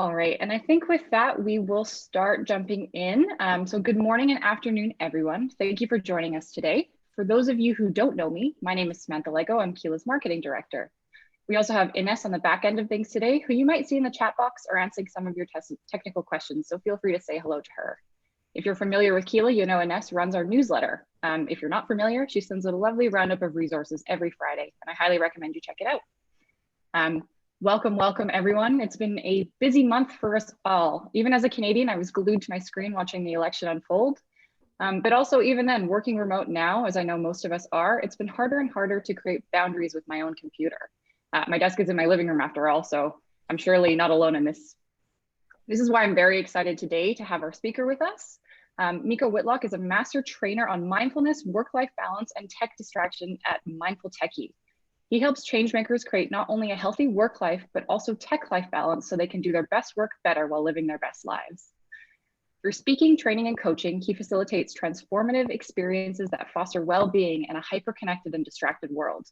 All right, and I think with that, we will start jumping in. So good morning and afternoon, everyone. Thank you for joining us today. For those of you who don't know me, my name is Samantha Lego. I'm KeeLabs Marketing Director. We also have Ines on the back end of things today, who you might see in the chat box or answering some of your technical questions, so feel free to say hello to her. If you're familiar with KeeLa, you know Ines runs our newsletter. If you're not familiar, she sends out a lovely roundup of resources every Friday, and I highly recommend you check it out. Welcome everyone. It's been a busy month for us all. Even as a Canadian, I was glued to my screen watching the election unfold. But also even then, working remote now, as I know most of us are, it's been harder and harder to create boundaries with my own computer. My desk is in my living room after all, so I'm surely not alone in this. This is why I'm very excited today to have our speaker with us. Meico Whitlock is a master trainer on mindfulness, work-life balance, and tech distraction at Mindful Techie. He helps changemakers create not only a healthy work life, but also tech life balance so they can do their best work better while living their best lives. Through speaking, training, and coaching, he facilitates transformative experiences that foster well-being in a hyper-connected and distracted world.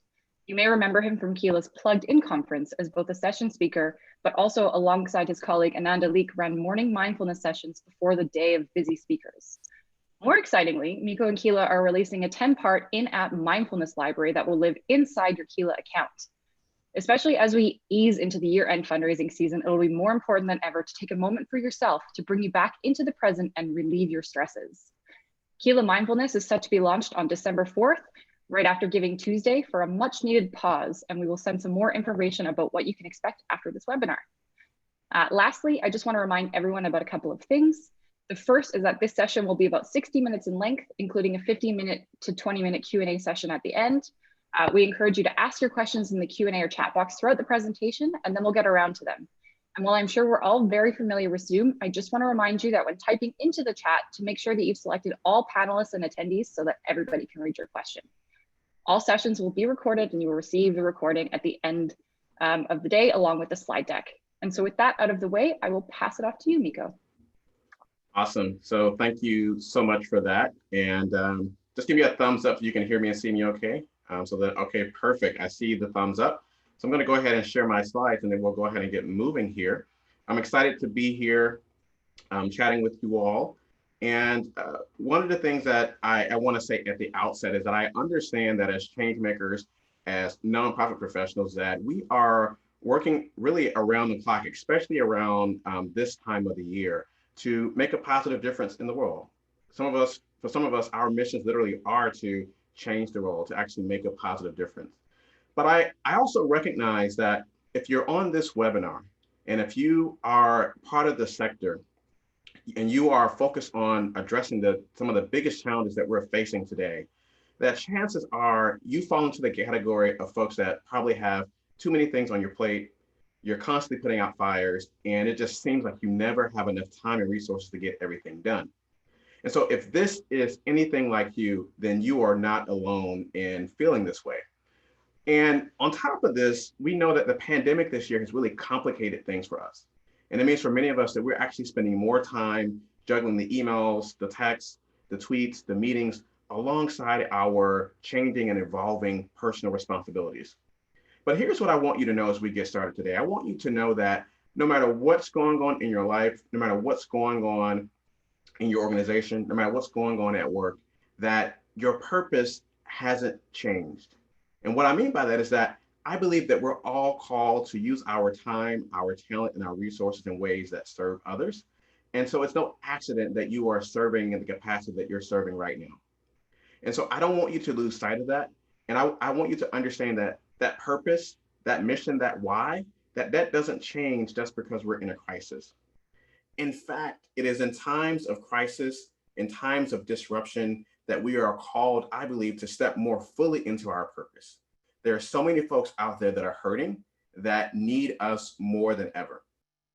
You may remember him from KeeLabs Plugged In conference as both a session speaker, but also alongside his colleague Ananda Leek ran morning mindfulness sessions before the day of busy speakers. More excitingly, Meico and KeeLa are releasing a 10-part in-app mindfulness library that will live inside your KeeLa account. Especially as we ease into the year-end fundraising season, it'll be more important than ever to take a moment for yourself to bring you back into the present and relieve your stresses. KeeLa Mindfulness is set to be launched on December 4th, right after Giving Tuesday, for a much-needed pause, and we will send some more information about what you can expect after this webinar. Lastly, I just want to remind everyone about a couple of things. The first is that this session will be about 60 minutes in length, including a 15-minute to 20-minute Q&A session at the end. We encourage you to ask your questions in the Q&A or chat box throughout the presentation, and then we'll get around to them. And while I'm sure we're all very familiar with Zoom, I just want to remind you that when typing into the chat, to make sure that you've selected all panelists and attendees so that everybody can read your question. All sessions will be recorded, and you will receive the recording at the end of the day, along with the slide deck. And so with that out of the way, I will pass it off to you, Meico. Awesome. So thank you so much for that. And just give me a thumbs up if you can hear me and see me okay. Okay, perfect. I see the thumbs up. So I'm going to go ahead and share my slides, and then we'll go ahead and get moving here. I'm excited to be here chatting with you all. And one of the things that I want to say at the outset is that I understand that as change makers, as nonprofit professionals, that we are working really around the clock, especially around this time of the year, to make a positive difference in the world. For some of us, our missions literally are to change the world, to actually make a positive difference. But I also recognize that if you're on this webinar, and if you are part of the sector, and you are focused on addressing some of the biggest challenges that we're facing today, that chances are you fall into the category of folks that probably have too many things on your plate. You're constantly putting out fires, and it just seems like you never have enough time and resources to get everything done. And so if this is anything like you, then you are not alone in feeling this way. And on top of this, we know that the pandemic this year has really complicated things for us. And it means for many of us that we're actually spending more time juggling the emails, the texts, the tweets, the meetings, alongside our changing and evolving personal responsibilities. But here's what I want you to know as we get started today. I want you to know that no matter what's going on in your life, no matter what's going on in your organization, no matter what's going on at work, that your purpose hasn't changed. And what I mean by that is that I believe that we're all called to use our time, our talent, and our resources in ways that serve others. And so it's no accident that you are serving in the capacity that you're serving right now. And so I don't want you to lose sight of that. And I want you to understand that that purpose, that mission, that why, that doesn't change just because we're in a crisis. In fact, it is in times of crisis, in times of disruption, that we are called, I believe, to step more fully into our purpose. There are so many folks out there that are hurting, that need us more than ever.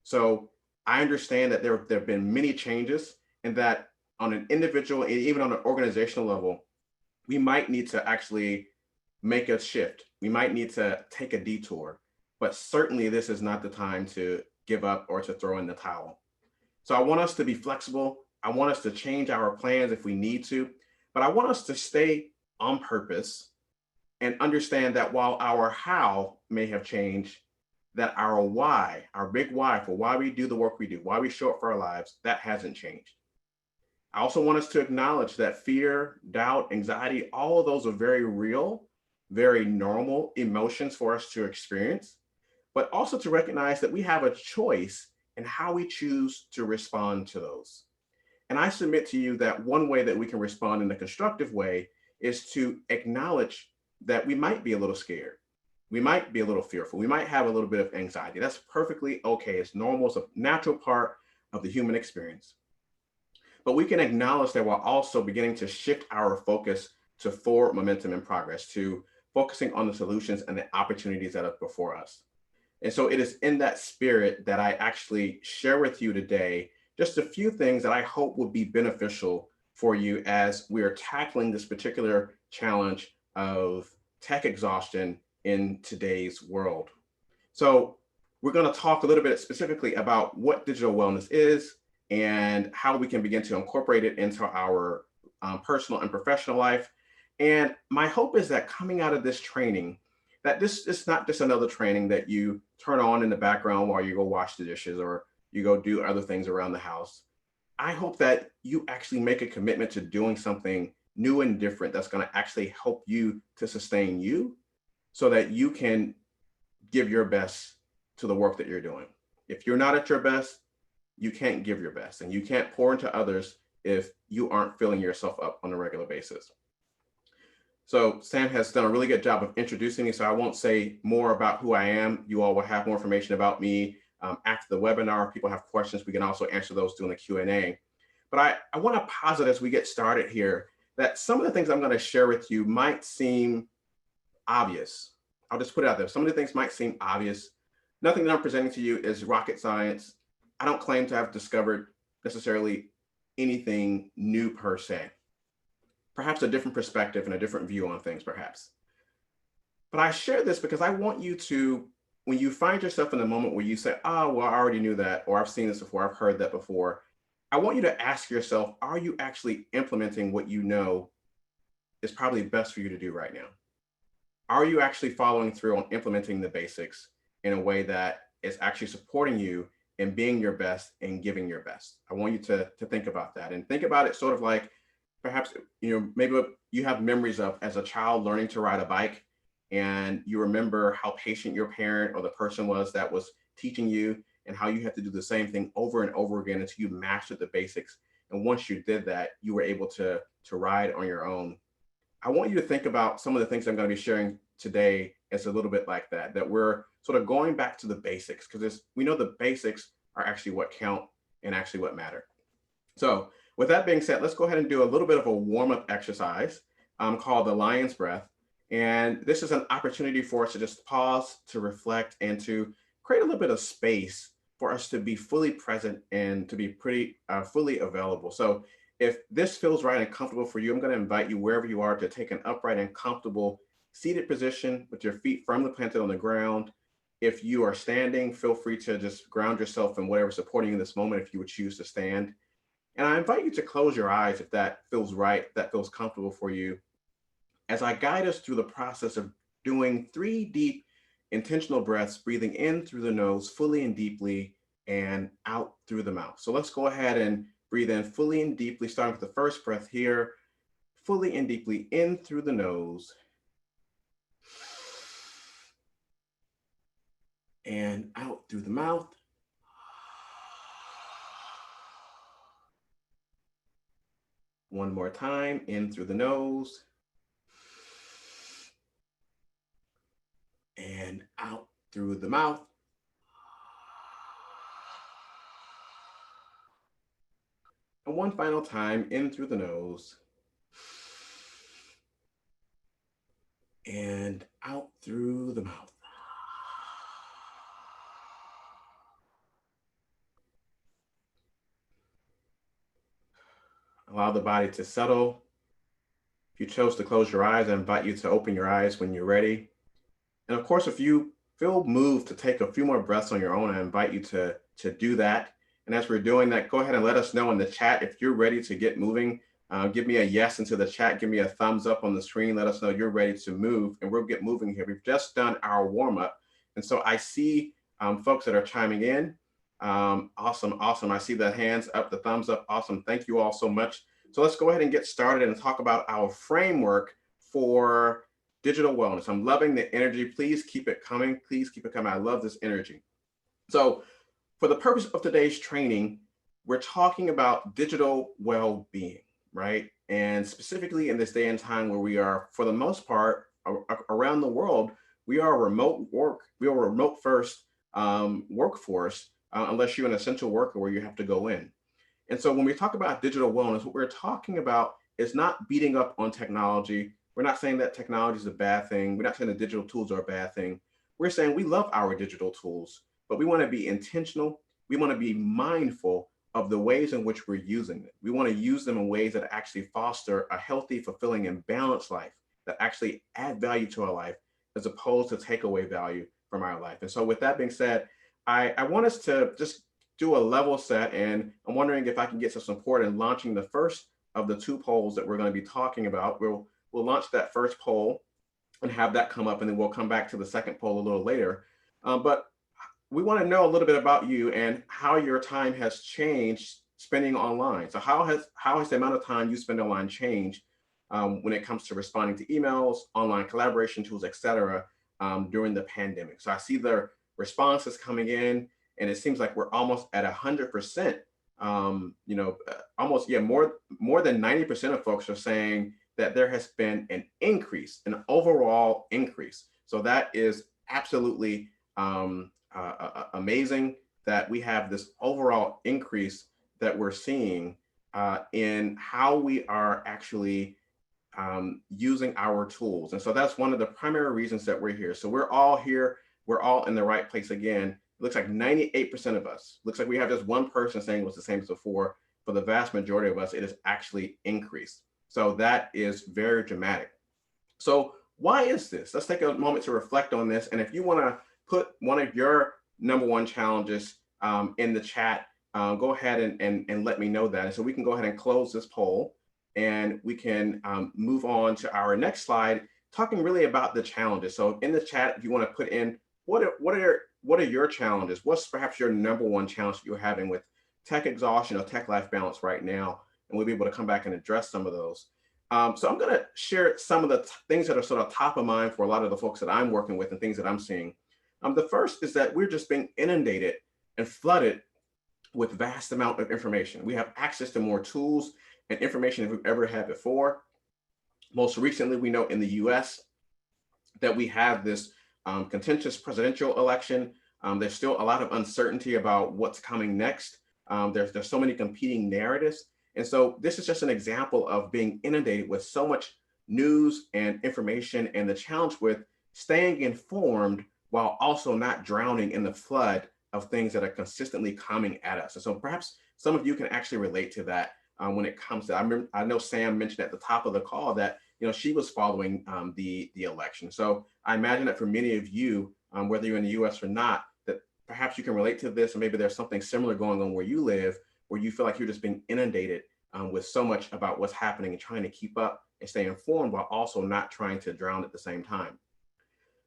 So I understand that there have been many changes, and that on an individual and even on an organizational level, we might need to actually make a shift. We might need to take a detour, but certainly this is not the time to give up or to throw in the towel. So I want us to be flexible. I want us to change our plans if we need to, but I want us to stay on purpose and understand that while our how may have changed, that our why, our big why for why we do the work we do, why we show up for our lives, that hasn't changed. I also want us to acknowledge that fear, doubt, anxiety, all of those are very real, very normal emotions for us to experience, but also to recognize that we have a choice in how we choose to respond to those. And I submit to you that one way that we can respond in a constructive way is to acknowledge that we might be a little scared. We might be a little fearful. We might have a little bit of anxiety. That's perfectly okay. It's normal. It's a natural part of the human experience. But we can acknowledge that while also beginning to shift our focus to forward momentum and progress, to focusing on the solutions and the opportunities that are before us. And so it is in that spirit that I actually share with you today just a few things that I hope will be beneficial for you as we are tackling this particular challenge of tech exhaustion in today's world. So we're going to talk a little bit specifically about what digital wellness is and how we can begin to incorporate it into our personal and professional life. And my hope is that coming out of this training, that this is not just another training that you turn on in the background while you go wash the dishes or you go do other things around the house. I hope that you actually make a commitment to doing something new and different that's going to actually help you to sustain you so that you can give your best to the work that you're doing. If you're not at your best, you can't give your best, and you can't pour into others if you aren't filling yourself up on a regular basis. So Sam has done a really good job of introducing me, so I won't say more about who I am. You all will have more information about me after the webinar. If people have questions, we can also answer those during the Q&A. But I want to posit as we get started here that some of the things I'm going to share with you might seem obvious. I'll just put it out there. Some of the things might seem obvious. Nothing that I'm presenting to you is rocket science. I don't claim to have discovered necessarily anything new per se. Perhaps a different perspective and a different view on things, perhaps. But I share this because I want you to, when you find yourself in a moment where you say, oh, well, I already knew that, or I've seen this before, I've heard that before, I want you to ask yourself, are you actually implementing what you know is probably best for you to do right now? Are you actually following through on implementing the basics in a way that is actually supporting you in being your best and giving your best? I want you to think about that and think about it sort of like perhaps, maybe you have memories of as a child learning to ride a bike and you remember how patient your parent or the person was that was teaching you and how you had to do the same thing over and over again until you mastered the basics. And once you did that, you were able to ride on your own. I want you to think about some of the things I'm going to be sharing today as a little bit like that, that we're sort of going back to the basics because we know the basics are actually what count and actually what matter. So with that being said, let's go ahead and do a little bit of a warm-up exercise called the lion's breath. And this is an opportunity for us to just pause, to reflect, and to create a little bit of space for us to be fully present and to be pretty fully available. So if this feels right and comfortable for you, I'm going to invite you wherever you are to take an upright and comfortable seated position with your feet firmly planted on the ground. If you are standing, feel free to just ground yourself in whatever's supporting you in this moment if you would choose to stand. And I invite you to close your eyes if that feels right, if that feels comfortable for you, as I guide us through the process of doing 3 deep intentional breaths, breathing in through the nose fully and deeply and out through the mouth. So let's go ahead and breathe in fully and deeply, starting with the first breath here, fully and deeply in through the nose and out through the mouth. One more time, in through the nose and out through the mouth. And one final time, in through the nose and out through the mouth. Allow the body to settle. If you chose to close your eyes, I invite you to open your eyes when you're ready. And of course, if you feel moved to take a few more breaths on your own, I invite you to do that. And as we're doing that, go ahead and let us know in the chat if you're ready to get moving. Give me a yes into the chat. Give me a thumbs up on the screen. Let us know you're ready to move, and we'll get moving here. We've just done our warm up. And so I see folks that are chiming in. Awesome, awesome. I see the hands up, the thumbs up. Awesome. Thank you all so much. So let's go ahead and get started and talk about our framework for digital wellness. I'm loving the energy. Please keep it coming. Please keep it coming. I love this energy. So for the purpose of today's training, we're talking about digital well-being, right? And specifically in this day and time where we are, for the most part, around the world, we are a remote first workforce, unless you're an essential worker where you have to go in. And so when we talk about digital wellness, what we're talking about is not beating up on technology. We're not saying that technology is a bad thing. We're not saying that digital tools are a bad thing. We're saying we love our digital tools, but we want to be intentional. We want to be mindful of the ways in which we're using it. We want to use them in ways that actually foster a healthy, fulfilling, and balanced life, that actually add value to our life, as opposed to take away value from our life. And so with that being said, I want us to just do a level set, and I'm wondering if I can get some support in launching the first of the two polls that we're going to be talking about. We'll launch that first poll and have that come up, and then we'll come back to the second poll a little later. But we want to know a little bit about you and how your time has changed spending online. So how has the amount of time you spend online changed when it comes to responding to emails, online collaboration tools, et cetera, during the pandemic? So I see the responses coming in, and it seems like we're almost at 100%. Almost, more than 90% of folks are saying that there has been an increase, an overall increase. So that is absolutely amazing that we have this overall increase that we're seeing in how we are actually using our tools. And so that's one of the primary reasons that we're here. So we're all here. We're all in the right place again. It looks like 98% of us, looks like we have just one person saying it was the same as before. For the vast majority of us, it has actually increased. So that is very dramatic. So why is this? Let's take a moment to reflect on this. And if you want to put one of your number one challenges in the chat, go ahead and let me know that. And so we can go ahead and close this poll, and we can move on to our next slide, talking really about the challenges. So in the chat, if you want to put in what are your challenges? What's perhaps your number one challenge that you're having with tech exhaustion or tech life balance right now? And we'll be able to come back and address some of those. So I'm going to share some of the things that are sort of top of mind for a lot of the folks that I'm working with and things that I'm seeing. The first is that we're just being inundated and flooded with vast amount of information. We have access to more tools and information than we've ever had before. Most recently, we know in the US that we have this contentious presidential election. There's still a lot of uncertainty about what's coming next. There's so many competing narratives. And so this is just an example of being inundated with so much news and information, and the challenge with staying informed while also not drowning in the flood of things that are consistently coming at us. And so perhaps some of you can actually relate to that when it comes to, I know Sam mentioned at the top of the call that she was following the election. So I imagine that for many of you, whether you're in the US or not, that perhaps you can relate to this, and maybe there's something similar going on where you live, where you feel like you're just being inundated with so much about what's happening and trying to keep up and stay informed while also not trying to drown at the same time.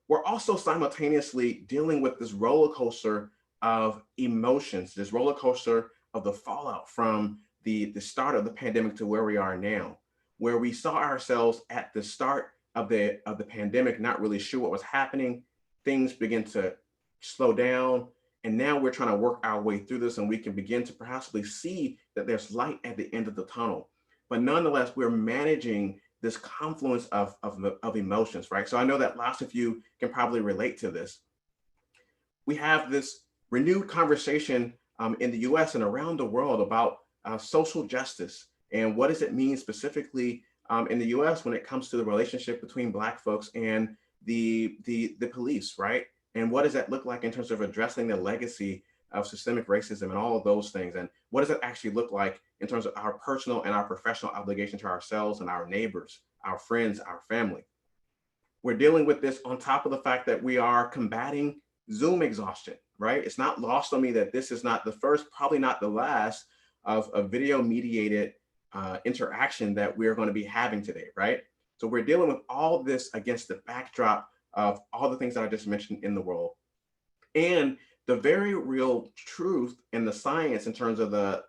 We're also simultaneously dealing with this roller coaster of emotions, this roller coaster of the fallout from the start of the pandemic to where we are now, where we saw ourselves at the start of the pandemic, not really sure what was happening. Things begin to slow down. And now we're trying to work our way through this, and we can begin to possibly see that there's light at the end of the tunnel. But nonetheless, we're managing this confluence of emotions, right? So I know that lots of you can probably relate to this. We have this renewed conversation in the US and around the world about social justice, and what does it mean specifically in the US when it comes to the relationship between Black folks and the police, right? And what does that look like in terms of addressing the legacy of systemic racism and all of those things? And what does it actually look like in terms of our personal and our professional obligation to ourselves and our neighbors, our friends, our family? We're dealing with this on top of the fact that we are combating Zoom exhaustion, right? It's not lost on me that this is not the first, probably not the last of a video mediated interaction that we're going to be having today, right? So we're dealing with all this against the backdrop of all the things that I just mentioned in the world. And the very real truth and the science in terms of the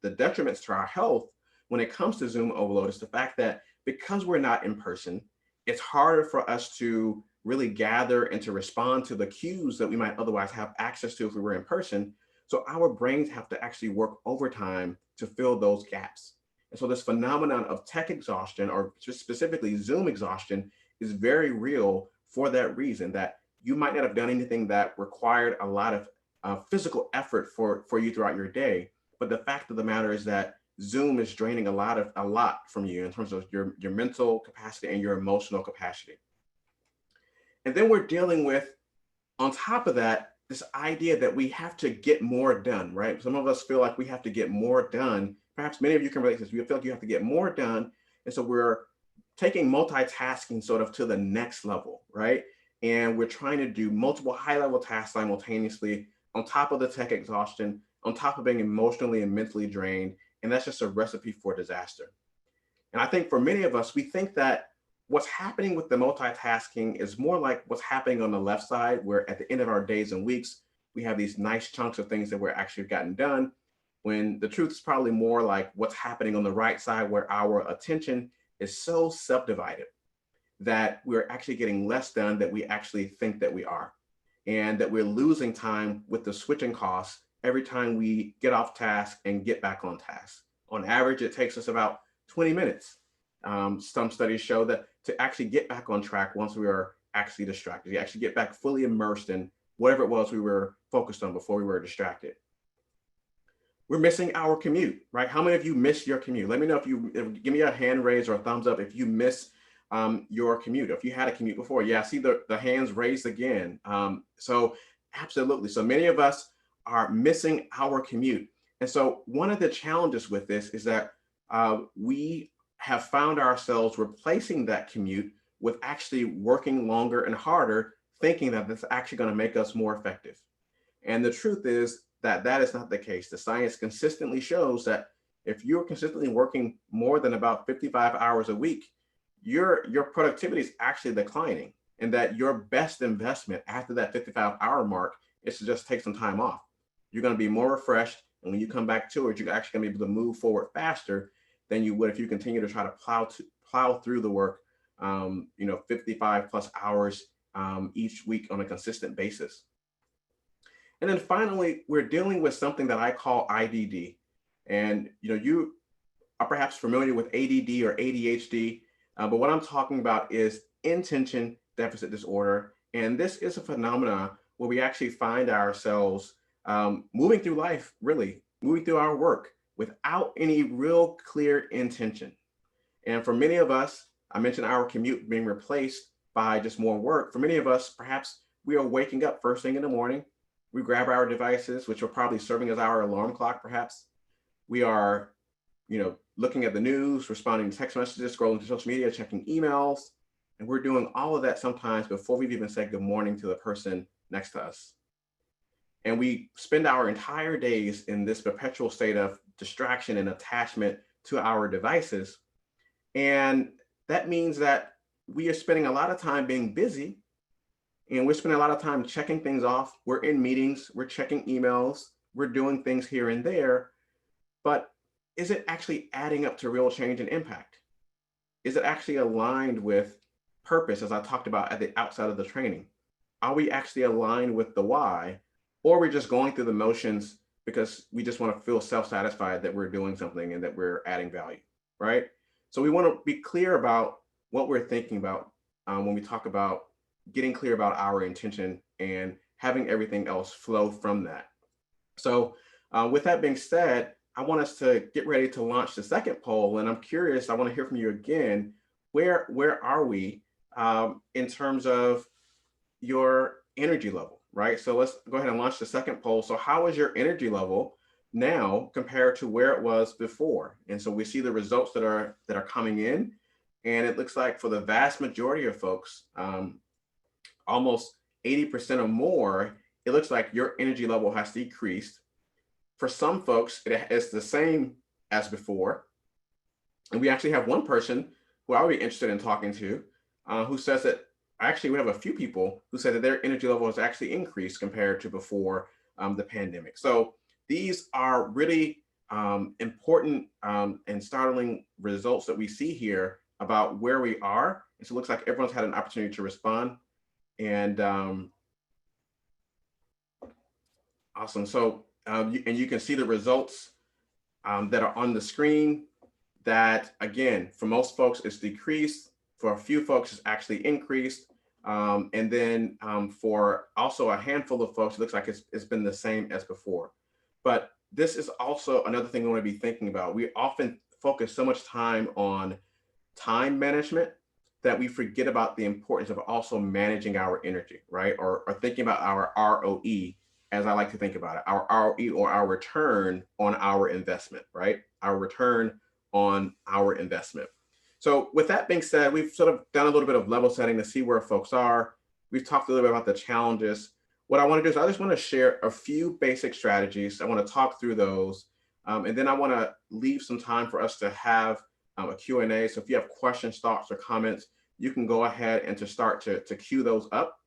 detriments to our health when it comes to Zoom overload is the fact that because we're not in person, it's harder for us to really gather and to respond to the cues that we might otherwise have access to if we were in person. So our brains have to actually work overtime to fill those gaps. And so this phenomenon of tech exhaustion, or just specifically Zoom exhaustion, is very real for that reason, that you might not have done anything that required a lot of physical effort for you throughout your day. But the fact of the matter is that Zoom is draining a lot from you in terms of your mental capacity and your emotional capacity. And then we're dealing with, on top of that, this idea that we have to get more done, right? Some of us feel like we have to get more done. Perhaps many of you can relate to this. You feel like you have to get more done. And so we're taking multitasking sort of to the next level, right? And we're trying to do multiple high-level tasks simultaneously on top of the tech exhaustion, on top of being emotionally and mentally drained. And that's just a recipe for disaster. And I think for many of us, we think that what's happening with the multitasking is more like what's happening on the left side, where at the end of our days and weeks, we have these nice chunks of things that we're actually gotten done, when the truth is probably more like what's happening on the right side, where our attention is so subdivided that we're actually getting less done than we actually think that we are. And that we're losing time with the switching costs every time we get off task and get back on task. On average, it takes us about 20 minutes. Some studies show that to actually get back on track once we are actually distracted, you actually get back fully immersed in whatever it was we were focused on before we were distracted. We're missing our commute, right? How many of you miss your commute? Let me know give me a hand raise or a thumbs up if you miss your commute, if you had a commute before. Yeah, I see the hands raised again. So absolutely. So many of us are missing our commute. And so one of the challenges with this is that we have found ourselves replacing that commute with actually working longer and harder, thinking that that's actually going to make us more effective. And the truth is that that is not the case. The science consistently shows that if you're consistently working more than about 55 hours a week, your productivity is actually declining, and that your best investment after that 55-hour mark is to just take some time off. You're going to be more refreshed, and when you come back to it, you're actually going to be able to move forward faster than you would if you continue to try to plow through the work, 55 plus hours each week on a consistent basis. And then finally, we're dealing with something that I call IDD. And you are perhaps familiar with ADD or ADHD, but what I'm talking about is intention deficit disorder. And this is a phenomenon where we actually find ourselves moving through life, really moving through our work without any real clear intention. And for many of us, I mentioned our commute being replaced by just more work. For many of us, perhaps we are waking up first thing in the morning. We grab our devices, which are probably serving as our alarm clock, perhaps. We are, looking at the news, responding to text messages, scrolling to social media, checking emails. And we're doing all of that sometimes before we've even said good morning to the person next to us. And we spend our entire days in this perpetual state of distraction and attachment to our devices. And that means that we are spending a lot of time being busy, and we're spending a lot of time checking things off. We're in meetings, we're checking emails, we're doing things here and there, but is it actually adding up to real change and impact? Is it actually aligned with purpose, as I talked about at the outside of the training? Are we actually aligned with the why, or are we just going through the motions because we just want to feel self-satisfied that we're doing something and that we're adding value, right? So we want to be clear about what we're thinking about when we talk about getting clear about our intention and having everything else flow from that. So with that being said, I want us to get ready to launch the second poll. And I'm curious, I want to hear from you again. Where are we in terms of your energy level, right? So let's go ahead and launch the second poll. So how is your energy level now compared to where it was before? And so we see the results that are coming in. And it looks like for the vast majority of folks, almost 80% or more, it looks like your energy level has decreased. For some folks, it's the same as before. And we actually have one person who I would be interested in talking to who says that actually, we have a few people who said that their energy level has actually increased compared to before the pandemic. So these are really important and startling results that we see here about where we are. And so it looks like everyone's had an opportunity to respond. And awesome. So, and you can see the results that are on the screen that, again, for most folks, it's decreased. For a few folks, it's actually increased. And then for also a handful of folks, it looks like it's been the same as before. But this is also another thing we want to be thinking about. We often focus so much time on time management that we forget about the importance of also managing our energy, right? Or thinking about our ROE, as I like to think about it, our ROE, or our return on our investment, right? Our return on our investment. So with that being said, we've sort of done a little bit of level setting to see where folks are. We've talked a little bit about the challenges. What I want to do is I just want to share a few basic strategies. I want to talk through those. And then I want to leave some time for us to have a Q&A. So if you have questions, thoughts, or comments, you can go ahead and to start to queue those up.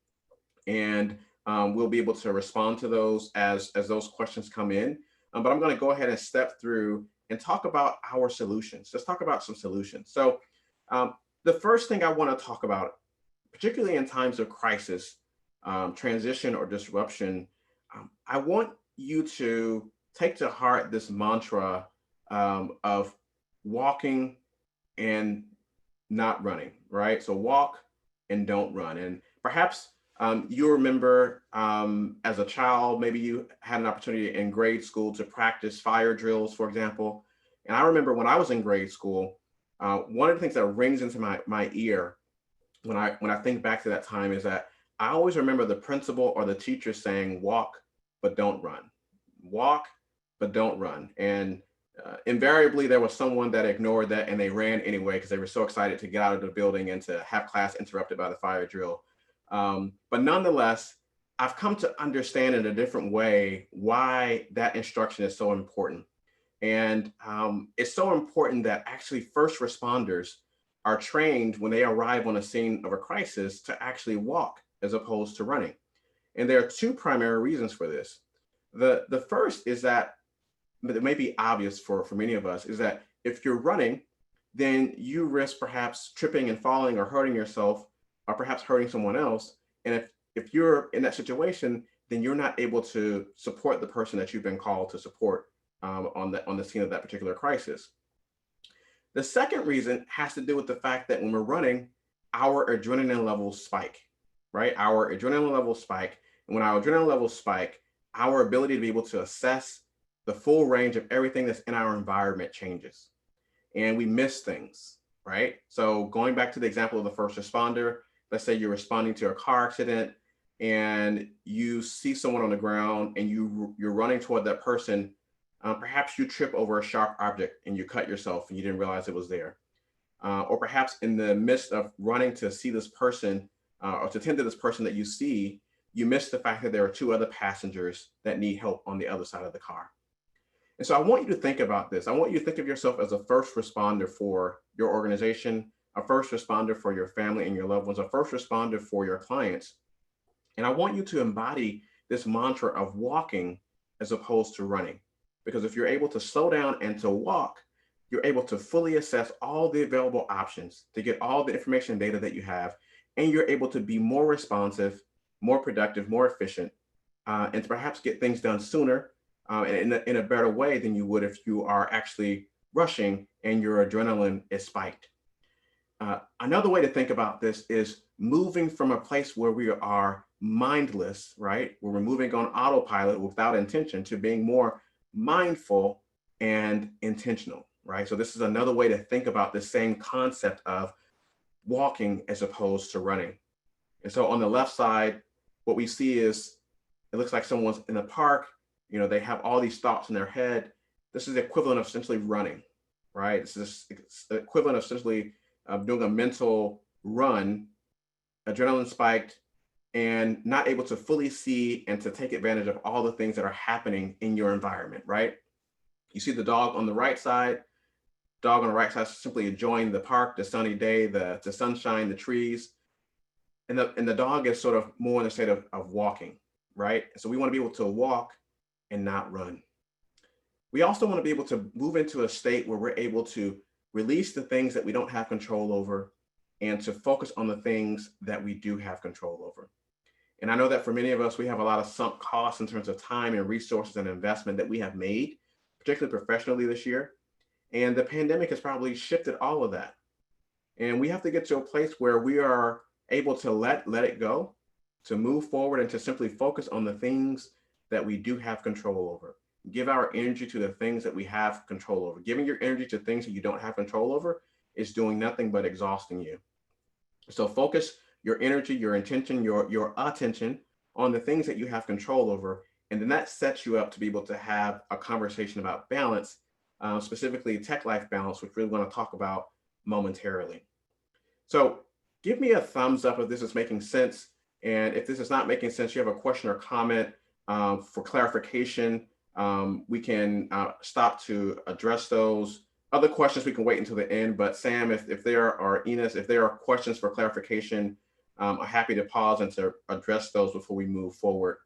And we'll be able to respond to those as those questions come in. But I'm going to go ahead and step through and talk about our solutions. Let's talk about some solutions. So the first thing I want to talk about, particularly in times of crisis, transition, or disruption, I want you to take to heart this mantra of walking and not running, right? So walk and don't run. And perhaps you remember as a child, maybe you had an opportunity in grade school to practice fire drills, for example. And I remember when I was in grade school, one of the things that rings into my ear when I think back to that time is that I always remember the principal or the teacher saying, walk, but don't run. Walk, but don't run. And invariably, there was someone that ignored that and they ran anyway because they were so excited to get out of the building and to have class interrupted by the fire drill. But nonetheless, I've come to understand in a different way why that instruction is so important. And it's so important that actually first responders are trained when they arrive on a scene of a crisis to actually walk as opposed to running. And there are two primary reasons for this. The first is that, but it may be obvious for many of us, is that if you're running, then you risk perhaps tripping and falling or hurting yourself, or perhaps hurting someone else. And if you're in that situation, then you're not able to support the person that you've been called to support on the scene of that particular crisis. The second reason has to do with the fact that when we're running, our adrenaline levels spike, right? Our adrenaline levels spike. And when our adrenaline levels spike, our ability to be able to assess the full range of everything that's in our environment changes. And we miss things, right? So going back to the example of the first responder, let's say you're responding to a car accident and you see someone on the ground and you're running toward that person. Perhaps you trip over a sharp object and you cut yourself and you didn't realize it was there. Or perhaps in the midst of running to see this person or to tend to this person that you see, you miss the fact that there are two other passengers that need help on the other side of the car. And so I want you to think about this. I want you to think of yourself as a first responder for your organization, a first responder for your family and your loved ones, a first responder for your clients. And I want you to embody this mantra of walking as opposed to running. Because if you're able to slow down and to walk, you're able to fully assess all the available options, to get all the information and data that you have, and you're able to be more responsive, more productive, more efficient, and to perhaps get things done sooner and in a better way than you would if you are actually rushing and your adrenaline is spiked. Another way to think about this is moving from a place where we are mindless, right? Where we're moving on autopilot without intention to being more mindful and intentional, right? So this is another way to think about the same concept of walking as opposed to running. And so on the left side, what we see is it looks like someone's in a park, you know, they have all these thoughts in their head. This is the equivalent of essentially running, right? This is the equivalent of essentially doing a mental run, adrenaline spiked, and not able to fully see and to take advantage of all the things that are happening in your environment, right? You see the dog on the right side. Dog on the right side is simply enjoying the park, the sunny day, the sunshine, the trees. and the dog is sort of more in the state of walking, right? So we want to be able to walk and not run. We also want to be able to move into a state where we're able to release the things that we don't have control over and to focus on the things that we do have control over. And I know that for many of us, we have a lot of sunk costs in terms of time and resources and investment that we have made, particularly professionally this year. And the pandemic has probably shifted all of that. And we have to get to a place where we are able to let it go, to move forward and to simply focus on the things that we do have control over. Give our energy to the things that we have control over. Giving your energy to things that you don't have control over is doing nothing but exhausting you. So focus your energy, your intention, your attention on the things that you have control over. And then that sets you up to be able to have a conversation about balance, specifically tech life balance, which we're going to talk about momentarily. So give me a thumbs up if this is making sense. And if this is not making sense, you have a question or comment for clarification, we can stop to address those. Other questions we can wait until the end, but Sam, if there are, Enos, if there are questions for clarification, I'm happy to pause and to address those before we move forward.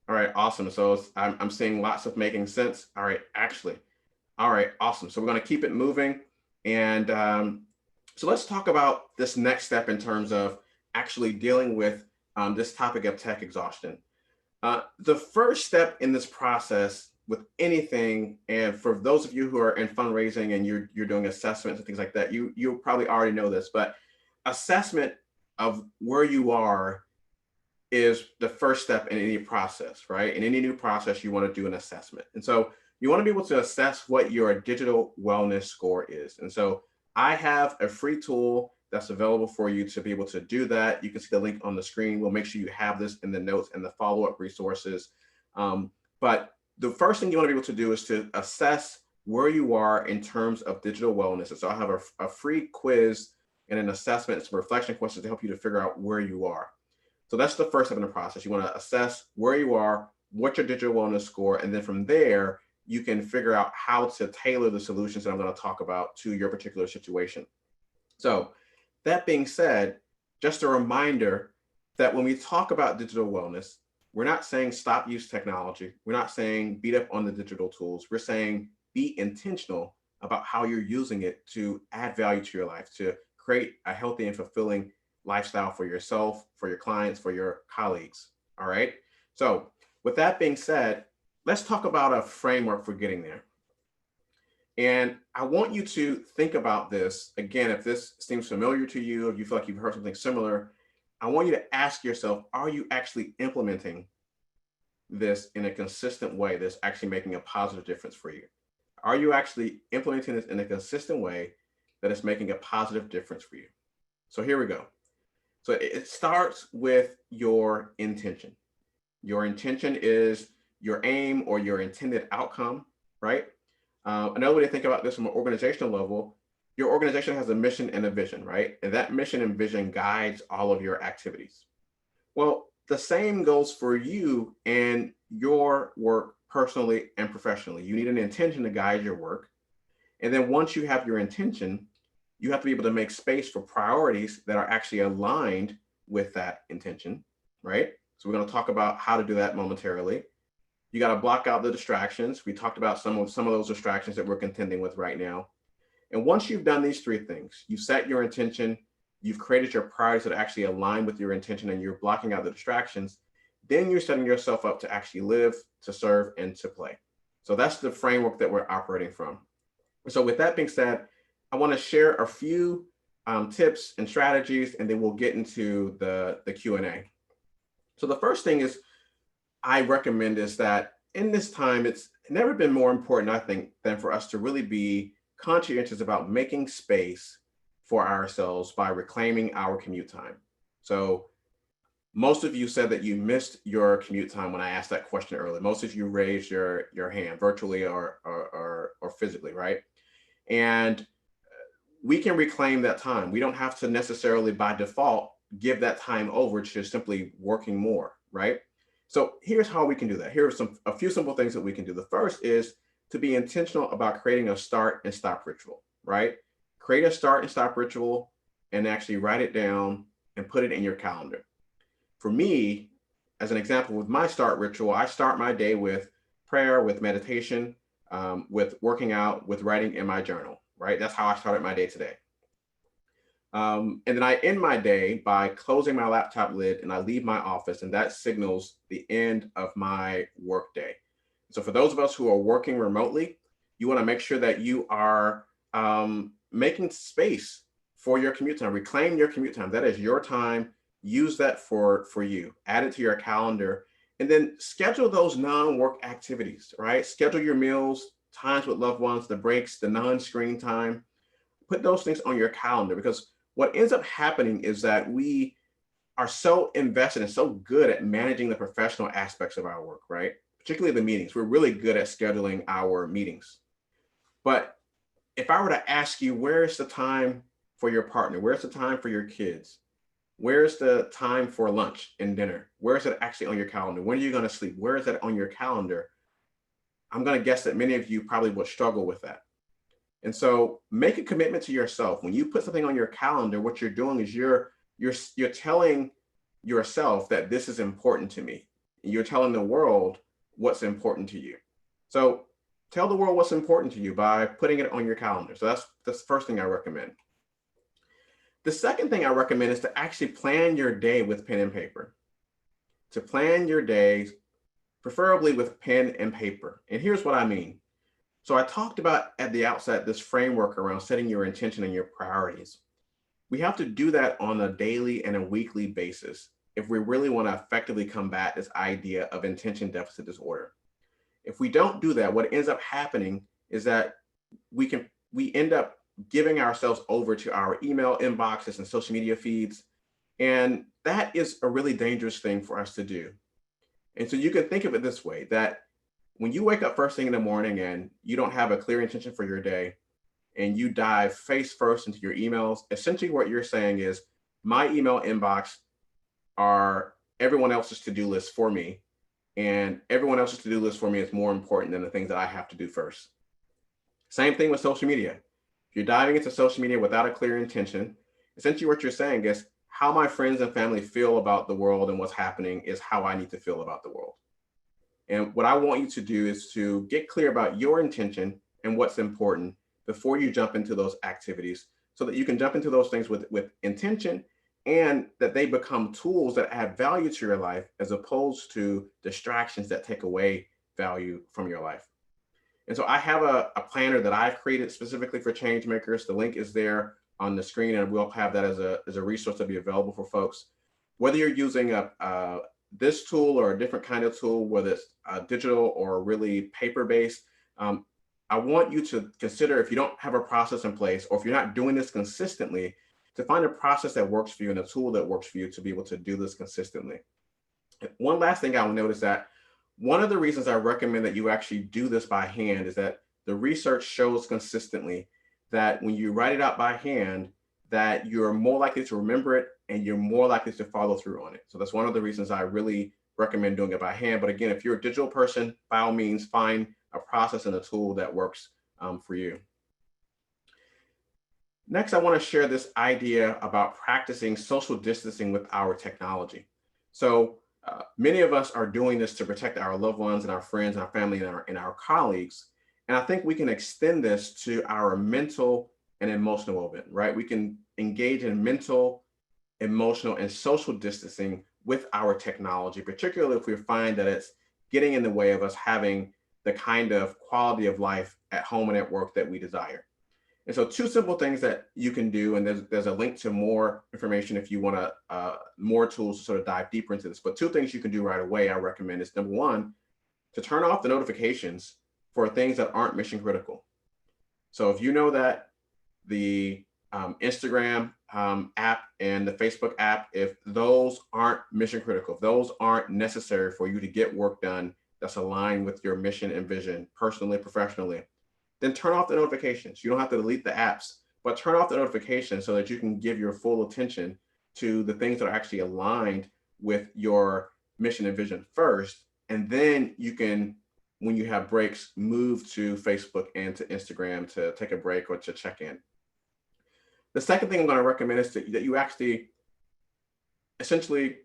All right, awesome. So I'm seeing lots of making sense. All right, actually. All right, awesome. So we're going to keep it moving. And so let's talk about this next step in terms of actually dealing with this topic of tech exhaustion. The first step in this process with anything, and for those of you who are in fundraising and you're doing assessments and things like that, you probably already know this, but assessment of where you are is the first step in any process, right? In any new process, you want to do an assessment. And so you want to be able to assess what your digital wellness score is. And so I have a free tool that's available for you to be able to do that. You can see the link on the screen. We'll make sure you have this in the notes and the follow-up resources. But the first thing you want to be able to do is to assess where you are in terms of digital wellness. And so I have a free quiz and an assessment, some reflection questions to help you to figure out where you are. So that's the first step in the process. You want to assess where you are, what's your digital wellness score, and then from there, you can figure out how to tailor the solutions that I'm going to talk about to your particular situation. So that being said, just a reminder that when we talk about digital wellness, we're not saying stop use technology. We're not saying beat up on the digital tools. We're saying be intentional about how you're using it to add value to your life, to create a healthy and fulfilling lifestyle for yourself, for your clients, for your colleagues. All right. So with that being said, let's talk about a framework for getting there. And I want you to think about this. Again, if this seems familiar to you, if you feel like you've heard something similar, I want you to ask yourself, are you actually implementing this in a consistent way that's actually making a positive difference for you? Are you actually implementing this in a consistent way that is making a positive difference for you? So here we go. So it starts with your intention. Your intention is your aim or your intended outcome, right? Another way to think about this from an organizational level, your organization has a mission and a vision, right? And that mission and vision guides all of your activities. Well, the same goes for you and your work personally and professionally. You need an intention to guide your work. And then once you have your intention, you have to be able to make space for priorities that are actually aligned with that intention, right? So we're going to talk about how to do that momentarily. You got to block out the distractions. We talked about some of those distractions that we're contending with right now. And once you've done these three things, you've set your intention, you've created your priorities that actually align with your intention, and you're blocking out the distractions, then you're setting yourself up to actually live, to serve, and to play. So that's the framework that we're operating from. So with that being said, I want to share a few tips and strategies, and then we'll get into the Q&A. So the first thing is I recommend is that in this time, it's never been more important, I think, than for us to really be conscientious about making space for ourselves by reclaiming our commute time. So most of you said that you missed your commute time when I asked that question earlier. Most of you raised your hand virtually or physically, right? And we can reclaim that time. We don't have to necessarily by default give that time over to simply working more, right? So here's how we can do that. Here are a few simple things that we can do. The first is to be intentional about creating a start and stop ritual, right? Create a start and stop ritual and actually write it down and put it in your calendar. For me, as an example, with my start ritual, I start my day with prayer, with meditation, with working out, with writing in my journal, right? That's how I started my day today. And then I end my day by closing my laptop lid and I leave my office, and that signals the end of my work day. So for those of us who are working remotely, you want to make sure that you are making space for your commute time. Reclaim your commute time. That is your time. Use that for you. Add it to your calendar, and then schedule those non-work activities, right? Schedule your meals, times with loved ones, the breaks, the non-screen time. Put those things on your calendar, because what ends up happening is that we are so invested and so good at managing the professional aspects of our work, right? Particularly the meetings. We're really good at scheduling our meetings. But if I were to ask you, where's the time for your partner? Where's the time for your kids? Where's the time for lunch and dinner? Where is it actually on your calendar? When are you going to sleep? Where is that on your calendar? I'm going to guess that many of you probably will struggle with that. And so make a commitment to yourself. When you put something on your calendar, what you're doing is you're telling yourself that this is important to me. You're telling the world what's important to you. So tell the world what's important to you by putting it on your calendar. So that's the first thing I recommend. The second thing I recommend is to actually plan your day with pen and paper. To plan your days, preferably with pen and paper. And here's what I mean. So I talked about at the outset this framework around setting your intention and your priorities. We have to do that on a daily and a weekly basis if we really want to effectively combat this idea of attention deficit disorder. If we don't do that, what ends up happening is that we end up giving ourselves over to our email inboxes and social media feeds. And that is a really dangerous thing for us to do. And so you can think of it this way, that when you wake up first thing in the morning and you don't have a clear intention for your day, and you dive face first into your emails, essentially what you're saying is, my email inbox are everyone else's to-do list for me, and everyone else's to-do list for me is more important than the things that I have to do first. Same thing with social media. If you're diving into social media without a clear intention, essentially what you're saying is, how my friends and family feel about the world and what's happening is how I need to feel about the world. And what I want you to do is to get clear about your intention and what's important before you jump into those activities, so that you can jump into those things with intention, and that they become tools that add value to your life as opposed to distractions that take away value from your life. And so I have a planner that I've created specifically for changemakers. The link is there on the screen, and we'll have that as a resource to be available for folks. Whether you're using this tool or a different kind of tool, whether it's digital or really paper-based, I want you to consider, if you don't have a process in place, or if you're not doing this consistently, to find a process that works for you and a tool that works for you to be able to do this consistently. One last thing I will note is that one of the reasons I recommend that you actually do this by hand is that the research shows consistently that when you write it out by hand, that you're more likely to remember it and you're more likely to follow through on it. So that's one of the reasons I really recommend doing it by hand. But again, if you're a digital person, by all means, find a process and a tool that works for you. Next, I want to share this idea about practicing social distancing with our technology. So many of us are doing this to protect our loved ones and our friends and our family and our colleagues. And I think we can extend this to our mental and emotional well-being, right? We can engage in mental, emotional, and social distancing with our technology, particularly if we find that it's getting in the way of us having the kind of quality of life at home and at work that we desire. And so 2 simple things that you can do, and there's a link to more information if you want to more tools to sort of dive deeper into this. But 2 things you can do right away, I recommend, is number 1, to turn off the notifications for things that aren't mission critical. So if you know that the Instagram app and the Facebook app, if those aren't mission critical, if those aren't necessary for you to get work done that's aligned with your mission and vision, personally, professionally, then turn off the notifications. You don't have to delete the apps, but turn off the notifications so that you can give your full attention to the things that are actually aligned with your mission and vision first. And then you can, when you have breaks, move to Facebook and to Instagram to take a break or to check in. The second thing I'm going to recommend is that you actually essentially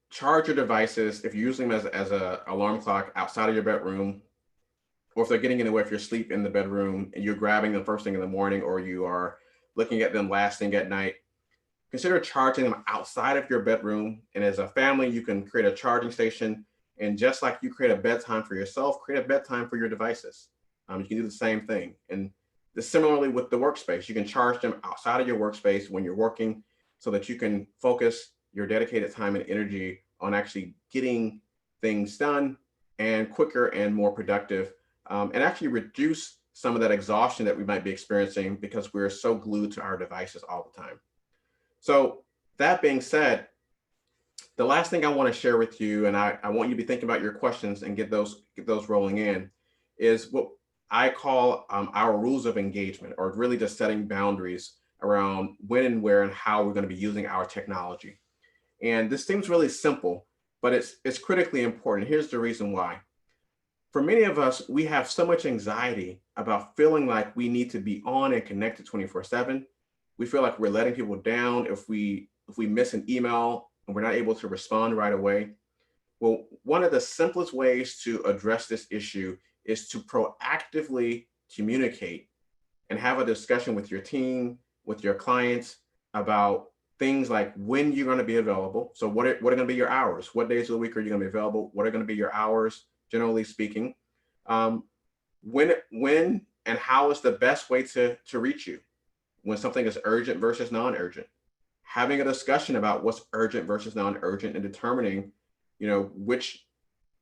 charge your devices if you're using them as a alarm clock outside of your bedroom, or if they're getting in the way of your sleep in the bedroom and you're grabbing them first thing in the morning, or you are looking at them last thing at night. Consider charging them outside of your bedroom. And as a family, you can create a charging station. And just like you create a bedtime for yourself, create a bedtime for your devices. You can do the same thing. And similarly with the workspace, you can charge them outside of your workspace when you're working so that you can focus your dedicated time and energy on actually getting things done and quicker and more productive, and actually reduce some of that exhaustion that we might be experiencing because we're so glued to our devices all the time. So that being said, the last thing I want to share with you, and I want you to be thinking about your questions and get those rolling in, is what I call our rules of engagement, or really just setting boundaries around when and where and how we're going to be using our technology. And this seems really simple, but it's critically important. Here's the reason why. For many of us, we have so much anxiety about feeling like we need to be on and connected 24/7. We feel like we're letting people down if we miss an email and we're not able to respond right away. Well, one of the simplest ways to address this issue is to proactively communicate and have a discussion with your team, with your clients about things like when you're going to be available. So what are going to be your hours? What days of the week are you going to be available? What are going to be your hours, generally speaking? When and how is the best way to reach you? When something is urgent versus non-urgent. Having a discussion about what's urgent versus non-urgent and determining, which,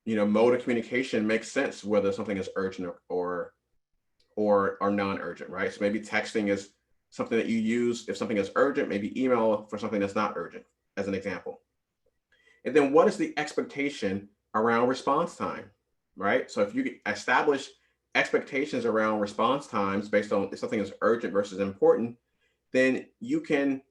mode of communication makes sense, whether something is urgent or non-urgent, right? So maybe texting is something that you use if something is urgent, maybe email for something that's not urgent, as an example. And then what is the expectation around response time, right? So if you establish expectations around response times based on if something is urgent versus important, then you can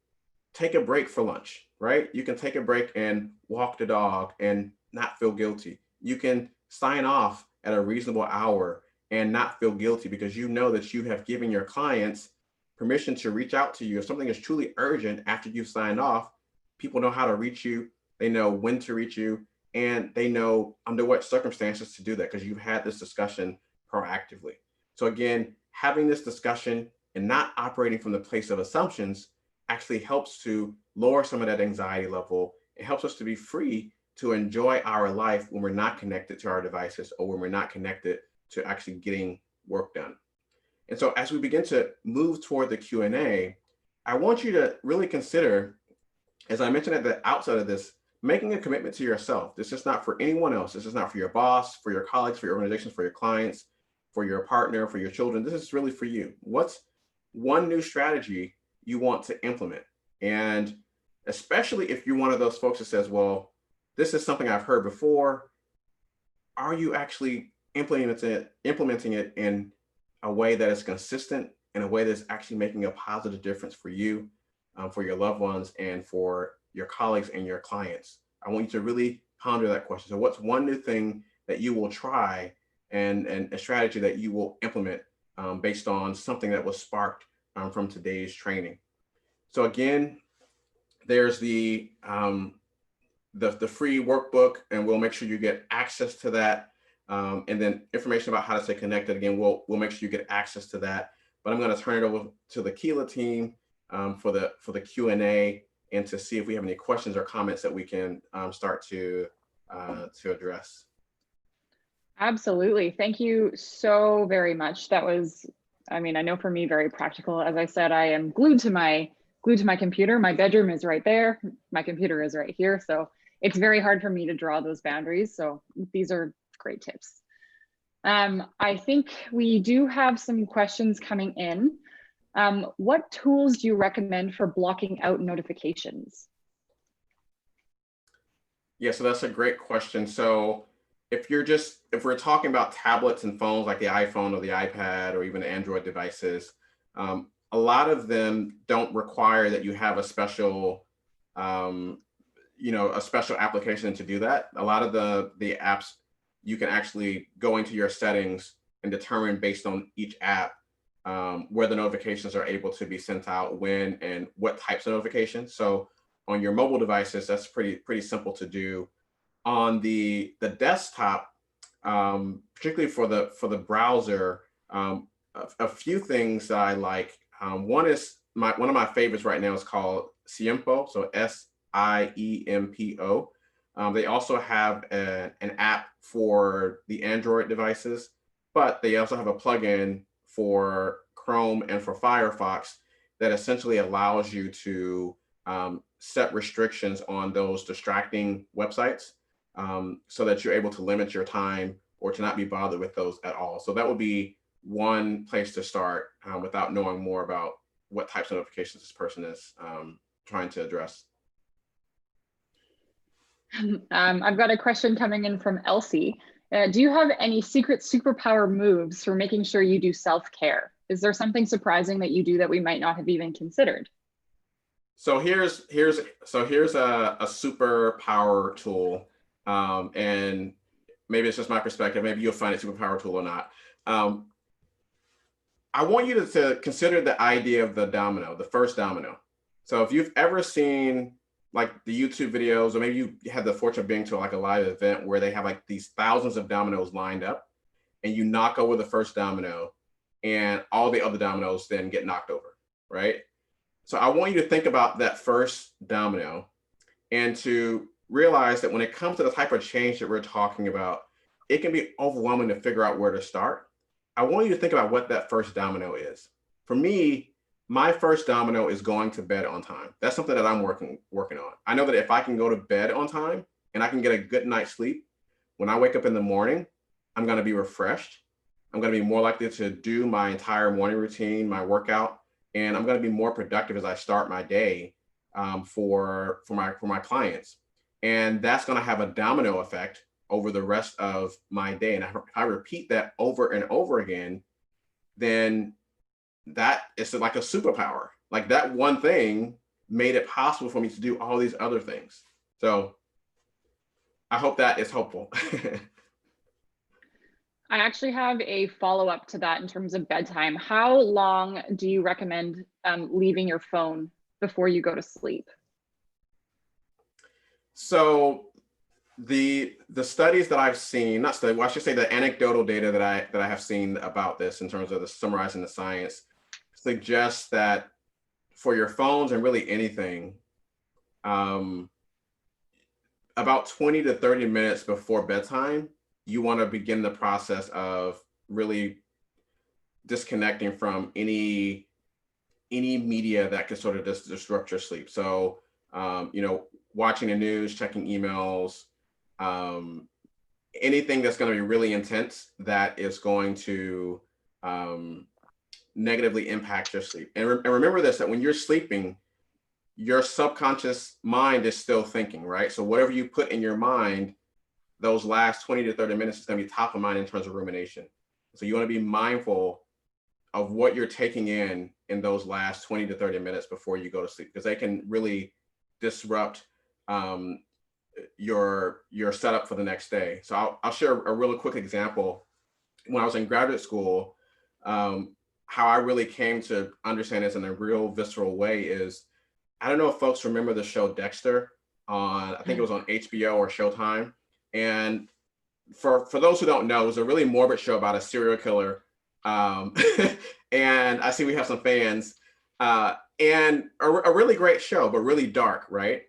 take a break for lunch, right? You can take a break and walk the dog and not feel guilty. You can sign off at a reasonable hour and not feel guilty because you know that you have given your clients permission to reach out to you. If something is truly urgent after you've signed off, people know how to reach you, they know when to reach you, and they know under what circumstances to do that because you've had this discussion proactively. So again, having this discussion and not operating from the place of assumptions actually helps to lower some of that anxiety level. It helps us to be free to enjoy our life when we're not connected to our devices or when we're not connected to actually getting work done. And so as we begin to move toward the Q&A, I want you to really consider, as I mentioned at the outset of this, making a commitment to yourself. This is not for anyone else. This is not for your boss, for your colleagues, for your organizations, for your clients, for your partner, for your children. This is really for you. What's one new strategy you want to implement? And especially if you're one of those folks that says, well, this is something I've heard before, are you actually implementing it in a way that is consistent, in a way that's actually making a positive difference for you, for your loved ones, and for your colleagues and your clients? I want you to really ponder that question. So what's one new thing that you will try and a strategy that you will implement based on something that was sparked from today's training? So again, there's the free workbook, and we'll make sure you get access to that. And then information about how to stay connected. Again, we'll make sure you get access to that. But I'm going to turn it over to the KeeLabs team for the Q&A and to see if we have any questions or comments that we can start to address. Absolutely. Thank you so very much. That was, I know for me, very practical. As I said, I am glued to my computer. My bedroom is right there. My computer is right here. So it's very hard for me to draw those boundaries. So these are great tips. I think we do have some questions coming in. What tools do you recommend for blocking out notifications? Yeah, so that's a great question. So if we're talking about tablets and phones like the iPhone or the iPad or even Android devices, a lot of them don't require that you have a special application to do that. A lot of the apps, you can actually go into your settings and determine based on each app where the notifications are able to be sent out, when, and what types of notifications. So on your mobile devices, that's pretty simple to do. On the desktop, particularly for the browser, a few things that I like. One is one of my favorites right now is called Siempo, so SIEMPO. They also have an app for the Android devices, but they also have a plugin for Chrome and for Firefox that essentially allows you to set restrictions on those distracting websites, so that you're able to limit your time or to not be bothered with those at all. So that would be one place to start without knowing more about what types of notifications this person is trying to address. I've got a question coming in from Elsie. Do you have any secret superpower moves for making sure you do self-care? Is there something surprising that you do that we might not have even considered? So here's a superpower tool, and maybe it's just my perspective. Maybe you'll find it superpower tool or not. I want you to consider the idea of the domino, the first domino. So if you've ever seen like the YouTube videos, or maybe you had the fortune of being to like a live event where they have like these thousands of dominoes lined up, and you knock over the first domino and all the other dominoes then get knocked over, right? So I want you to think about that first domino and to realize that when it comes to the type of change that we're talking about, it can be overwhelming to figure out where to start. I want you to think about what that first domino is. For me, my first domino is going to bed on time. That's something that I'm working on. I know that if I can go to bed on time and I can get a good night's sleep, when I wake up in the morning, I'm going to be refreshed. I'm going to be more likely to do my entire morning routine, my workout, and I'm going to be more productive as I start my day for my clients. And that's going to have a domino effect over the rest of my day. And if I repeat that over and over again, then that is like a superpower. Like that one thing made it possible for me to do all these other things. So I hope that is helpful. I actually have a follow-up to that in terms of bedtime. How long do you recommend leaving your phone before you go to sleep? So the studies that I've seen, not study, well, I should say the anecdotal data that I have seen about this in terms of the summarizing the science suggests that for your phones and really anything, about 20 to 30 minutes before bedtime, you want to begin the process of really disconnecting from any media that could sort of disrupt your sleep. So, watching the news, checking emails, anything that's going to be really intense that is going to negatively impact your sleep. And remember this, that when you're sleeping, your subconscious mind is still thinking, right? So whatever you put in your mind, those last 20 to 30 minutes is going to be top of mind in terms of rumination. So you want to be mindful of what you're taking in those last 20 to 30 minutes before you go to sleep, because they can really disrupt your setup for the next day. So I'll share a really quick example. When I was in graduate school, how I really came to understand this in a real visceral way is, I don't know if folks remember the show Dexter on, I think it was on HBO or Showtime. And for those who don't know, it was a really morbid show about a serial killer. And I see we have some fans, and a really great show, but really dark, right?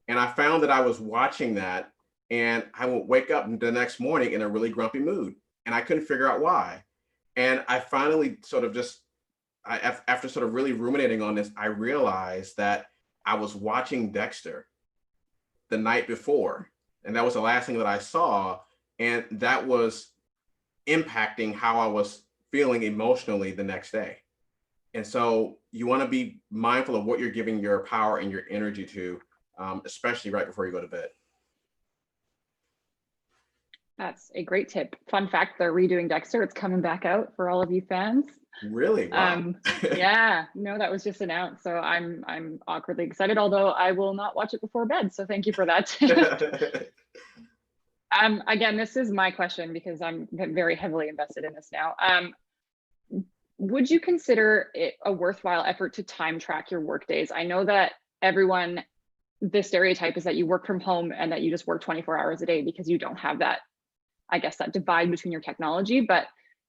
And I found that I was watching that and I would wake up the next morning in a really grumpy mood, and I couldn't figure out why. And I finally sort of after sort of really ruminating on this, I realized that I was watching Dexter the night before, and that was the last thing that I saw. And that was impacting how I was feeling emotionally the next day. And so you want to be mindful of what you're giving your power and your energy to, especially right before you go to bed. That's a great tip. Fun fact, they're redoing Dexter. It's coming back out for all of you fans. Really? Wow. Yeah, no, that was just announced. So I'm awkwardly excited, although I will not watch it before bed. So thank you for that. Again, this is my question because I'm very heavily invested in this now. would you consider it a worthwhile effort to time track your work days? I know that everyone, the stereotype is that you work from home and that you just work 24 hours a day because you don't have that, I guess, that divide between your technology. But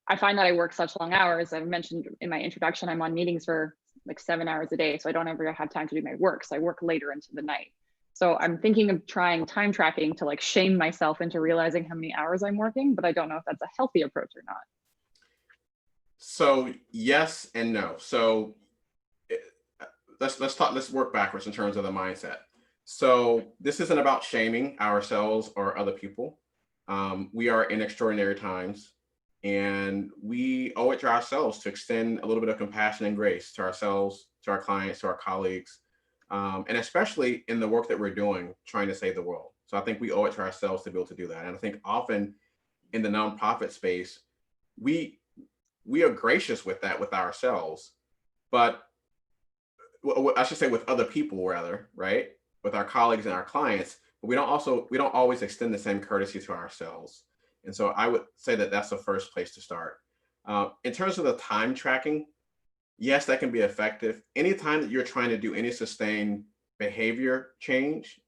I find that I work such long hours. I've mentioned in my introduction, I'm on meetings for like 7 hours a day. So I don't ever have time to do my work. So I work later into the night. So I'm thinking of trying time tracking to like shame myself into realizing how many hours I'm working, but I don't know if that's a healthy approach or not. So yes and no. So let's work backwards in terms of the mindset. So this isn't about shaming ourselves or other people. We are in extraordinary times, and we owe it to ourselves to extend a little bit of compassion and grace to ourselves, to our clients, to our colleagues, and especially in the work that we're doing, trying to save the world. So I think we owe it to ourselves to be able to do that. And I think often in the nonprofit space, we are gracious with that with ourselves, but I should say with other people rather, right? With our colleagues and our clients, but we don't always extend the same courtesy to ourselves. And so I would say that that's the first place to start. In terms of the time tracking, yes, that can be effective. Anytime that you're trying to do any sustained behavior change,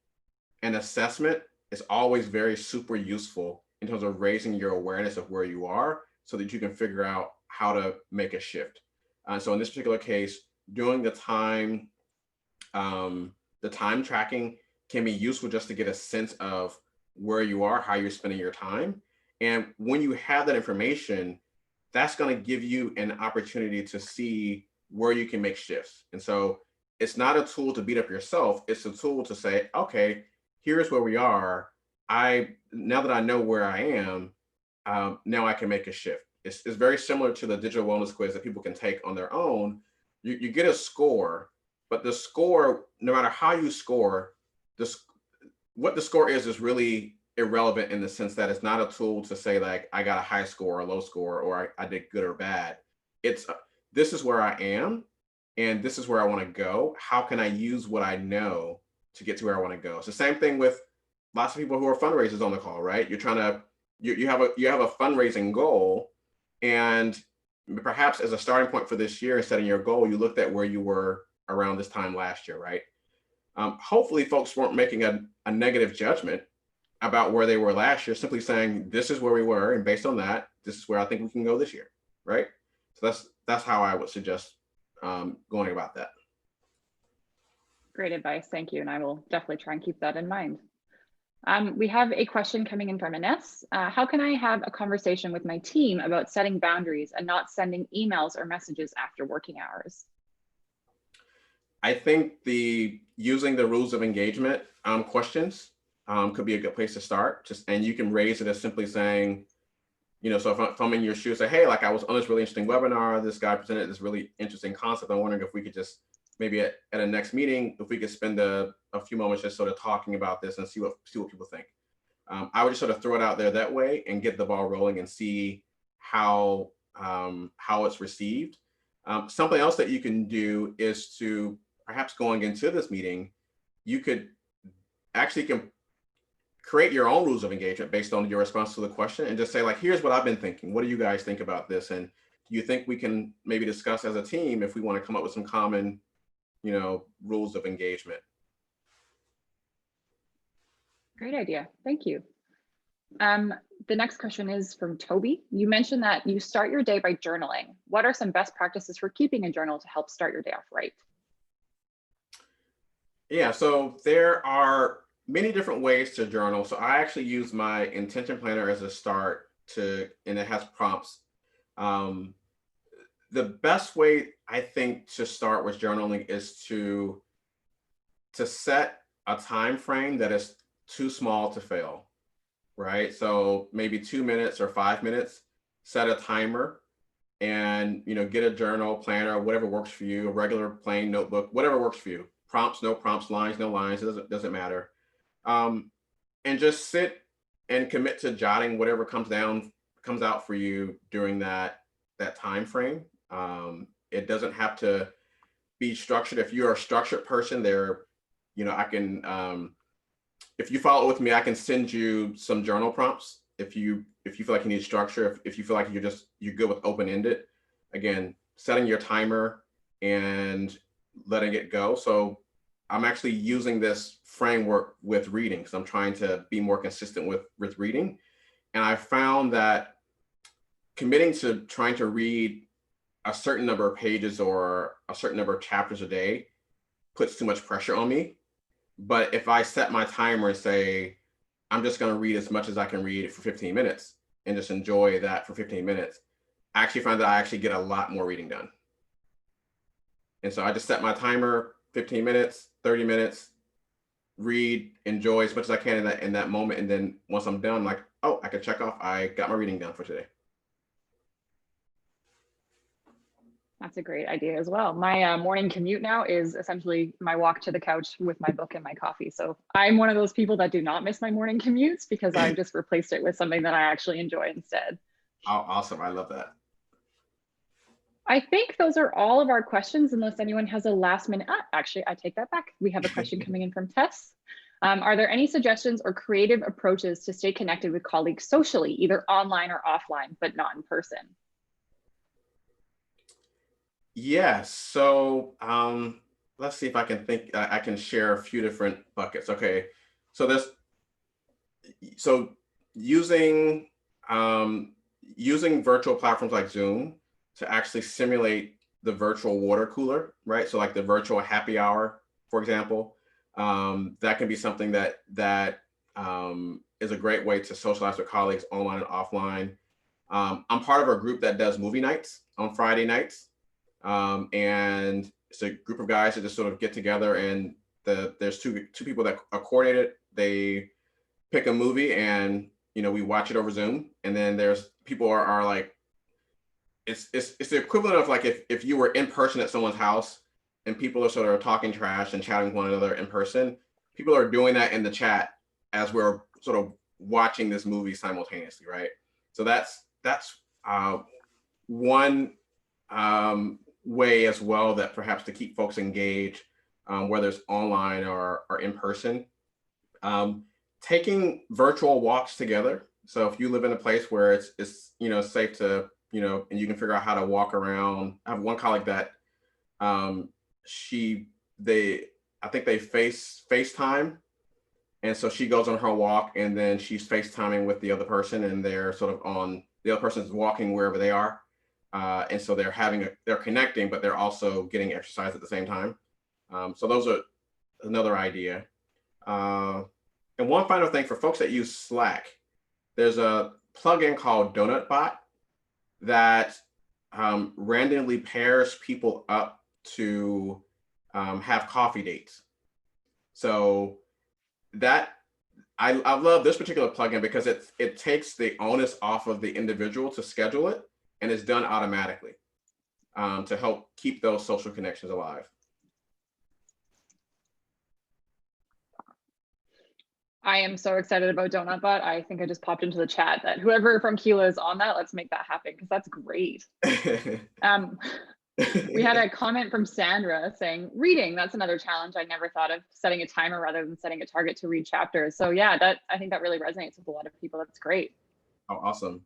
an assessment is always very super useful in terms of raising your awareness of where you are so that you can figure out how to make a shift. So in this particular case, doing the time tracking can be useful just to get a sense of where you are, how you're spending your time. And when you have that information, that's going to give you an opportunity to see where you can make shifts. And so it's not a tool to beat up yourself. It's a tool to say, okay, here's where we are. Now that I know where I am, now I can make a shift. It's very similar to the digital wellness quiz that people can take on their own. You get a score, but the score, no matter how you score, what the score is really irrelevant in the sense that it's not a tool to say like I got a high score or a low score or I did good or bad. It's this is where I am and this is where I want to go. How can I use what I know to get to where I want to go? It's the same thing with lots of people who are fundraisers on the call, right? You're trying to you have a fundraising goal, and perhaps as a starting point for this year and setting your goal, you looked at where you were around this time last year, right? Hopefully folks weren't making a negative judgment about where they were last year, simply saying, this is where we were, and based on that, this is where I think we can go this year, right? So that's how I would suggest going about that. Great advice, thank you. And I will definitely try and keep that in mind. We have a question coming in from Ines. How can I have a conversation with my team about setting boundaries and not sending emails or messages after working hours? I think using the rules of engagement questions could be a good place to start. And you can raise it as simply saying, so if I'm in your shoes, say, hey, like I was on this really interesting webinar, this guy presented this really interesting concept. I'm wondering if we could just maybe at a next meeting, if we could spend a few moments just sort of talking about this and see what people think. I would just sort of throw it out there that way and get the ball rolling and see how it's received. Something else that you can do is to perhaps going into this meeting, you could actually create your own rules of engagement based on your response to the question and just say like, here's what I've been thinking. What do you guys think about this? And do you think we can maybe discuss as a team if we want to come up with some common, rules of engagement? Great idea. Thank you. The next question is from Toby. You mentioned that you start your day by journaling. What are some best practices for keeping a journal to help start your day off right? Yeah, so there are many different ways to journal. So I actually use my intention planner as a start and it has prompts. The best way I think to start with journaling is to set a time frame that is too small to fail, right? So maybe 2 minutes or 5 minutes, set a timer and, get a journal, planner, whatever works for you, a regular plain notebook, whatever works for you. Prompts, no prompts, lines, no lines, it doesn't matter. And just sit and commit to jotting whatever comes out for you during that time frame. It doesn't have to be structured. If you're a structured person, I can, if you follow with me, I can send you some journal prompts. If you feel like you need structure, if you feel like you're good with open-ended, again, setting your timer and letting it go. So I'm actually using this framework with reading because I'm trying to be more consistent with reading. And I found that committing to trying to read a certain number of pages or a certain number of chapters a day puts too much pressure on me. But if I set my timer and say, I'm just going to read as much as I can read for 15 minutes and just enjoy that for 15 minutes, I actually find that I actually get a lot more reading done. And so I just set my timer, 15 minutes, 30 minutes, read, enjoy as much as I can in that moment. And then once I'm done, I'm like, oh, I can check off, I got my reading done for today. That's a great idea as well. My morning commute now is essentially my walk to the couch with my book and my coffee. So I'm one of those people that do not miss my morning commutes because I've just replaced it with something that I actually enjoy instead. Oh, awesome. I love that. I think those are all of our questions, unless anyone has a last minute. Actually, I take that back. We have a question coming in from Tess. Are there any suggestions or creative approaches to stay connected with colleagues socially, either online or offline, but not in person? Yes. So let's see if I can think. I can share a few different buckets. Okay. So using using virtual platforms like Zoom to actually simulate the virtual water cooler, right? So like the virtual happy hour, for example, that can be something that is a great way to socialize with colleagues online and offline. I'm part of a group that does movie nights on Friday nights. And it's a group of guys that just sort of get together, and there's two people that are coordinated. They pick a movie and, we watch it over Zoom. And then there's people are like, it's the equivalent of like if you were in person at someone's house and people are sort of talking trash and chatting with one another in person, people are doing that in the chat as we're sort of watching this movie simultaneously, right? So that's one way as well that perhaps to keep folks engaged, whether it's online or in person. Taking virtual walks together. So if you live in a place where it's safe to, and you can figure out how to walk around. I have one colleague that I think they FaceTime. And so she goes on her walk and then she's FaceTiming with the other person, and they're sort of the other person's walking wherever they are. And so they're connecting, but they're also getting exercise at the same time. So those are another idea. And one final thing for folks that use Slack, there's a plugin called Donutbot that randomly pairs people up to have coffee dates. So that I love this particular plugin because it takes the onus off of the individual to schedule it, and it's done automatically to help keep those social connections alive. I am so excited about Donutbot. I think I just popped into the chat that whoever from Keela is on that, let's make that happen because that's great. We had a comment from Sandra saying, reading, that's another challenge. I never thought of setting a timer rather than setting a target to read chapters. So yeah, I think that really resonates with a lot of people. That's great. Oh, awesome.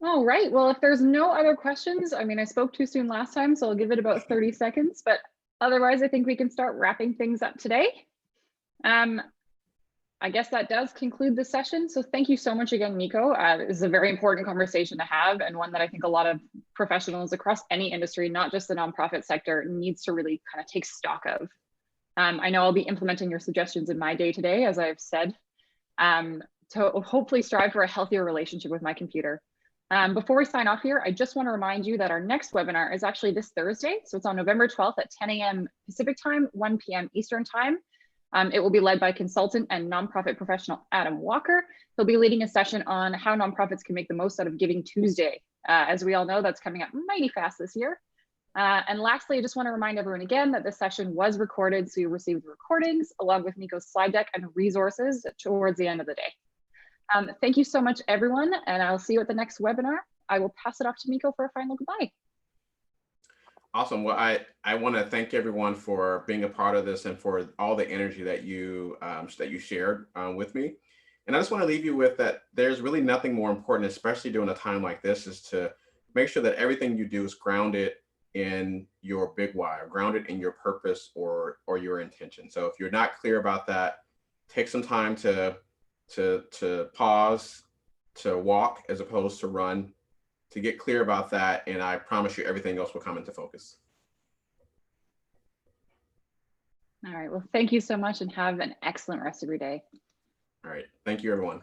All right, well, if there's no other questions, I mean, I spoke too soon last time, so I'll give it about 30 seconds, but otherwise I think we can start wrapping things up today. I guess that does conclude the session. So thank you so much again, Meico. This is a very important conversation to have, and one that I think a lot of professionals across any industry, not just the nonprofit sector, needs to really kind of take stock of. I know I'll be implementing your suggestions in my day-to-day, as I've said, to hopefully strive for a healthier relationship with my computer. Before we sign off here, I just want to remind you that our next webinar is actually this Thursday. So it's on November 12th at 10 a.m. Pacific time, 1 p.m. Eastern time. It will be led by consultant and nonprofit professional Adam Walker. He'll be leading a session on how nonprofits can make the most out of Giving Tuesday. As we all know, that's coming up mighty fast this year. And lastly, I just want to remind everyone again that this session was recorded, so you'll receive the recordings along with Meico's slide deck and resources towards the end of the day. Thank you so much, everyone, and I'll see you at the next webinar. I will pass it off to Meico for a final goodbye. Awesome. Well, I want to thank everyone for being a part of this and for all the energy that you shared with me. And I just want to leave you with that there's really nothing more important, especially during a time like this, is to make sure that everything you do is grounded in your big why, or grounded in your purpose or your intention. So if you're not clear about that, take some time to pause, to walk as opposed to run, to get clear about that, and I promise you everything else will come into focus. All right, well, thank you so much and have an excellent rest of your day. All right, thank you, everyone.